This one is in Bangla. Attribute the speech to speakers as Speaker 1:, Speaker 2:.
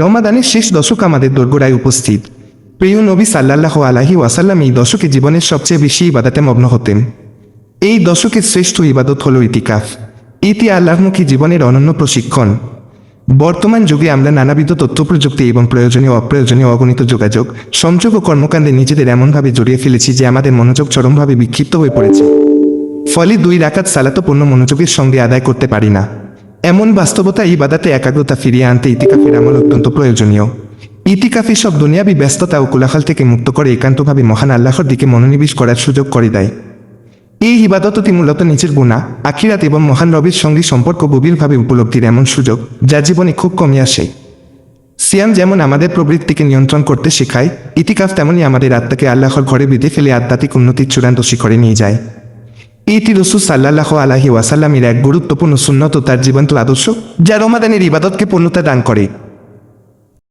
Speaker 1: রমাদানের শেষ দশক আমাদের দোরগোড়ায় উপস্থিত। প্রিয় নবী সাল্লাল্লাহু আলাইহি ওয়াসাল্লাম এই দশকে জীবনের সবচেয়ে বেশি ইবাদতে মগ্ন হতেন। এই দশকের শ্রেষ্ঠ ইবাদত হল ইতিকাফ। এটি আল্লাহমুখী জীবনের অনন্য প্রশিক্ষণ। বর্তমান যুগে আমরা নানাবিধ তথ্য প্রযুক্তি এবং প্রয়োজনীয় অপ্রয়োজনীয় অগণিত যোগাযোগ, সংযোগ ও কর্মকাণ্ডে নিজেদের এমনভাবে জড়িয়ে ফেলেছি যে আমাদের মনোযোগ চরমভাবে বিক্ষিপ্ত হয়ে পড়েছে। ফলে 2 রাকাত সালাতও পূর্ণ মনোযোগের সঙ্গে আদায় করতে পারি না। এমন বাস্তবতা ইবাদতে একাগ্রতা ফিরিয়ে আনতে ইতিকাফের আমল অত্যন্ত প্রয়োজনীয়। ইতিকাফে সব দুনিয়াবি ব্যস্ততা ও কোলাহল থেকে মুক্ত করে একান্তভাবে মহান আল্লাহর দিকে মনোনিবেশ করার সুযোগ করে দেয়। এই ইবাদতটি মূলত নিজের গুনাহ, আখিরাত এবং মহান রবের সঙ্গে সম্পর্ক গভীরভাবে উপলব্ধির এমন সুযোগ, যা জীবনে খুব কমই আসে। সিয়াম যেমন আমাদের প্রবৃত্তিকে নিয়ন্ত্রণ করতে শেখায়, ইতিকাফ তেমনই আমাদের আত্মাকে আল্লাহর ঘরে বেঁধে ফেলে আধ্যাত্মিক উন্নতির চূড়ান্ত শিখরে নিয়ে যায়। এটি রাসূল সাল্লাল্লাহু আলাইহি ওয়াসাল্লামের এক গুরুত্বপূর্ণ সুন্নত ও তার জীবন্ত আদর্শ, যা রমাদানের ইবাদতকে পূর্ণতা দান করে।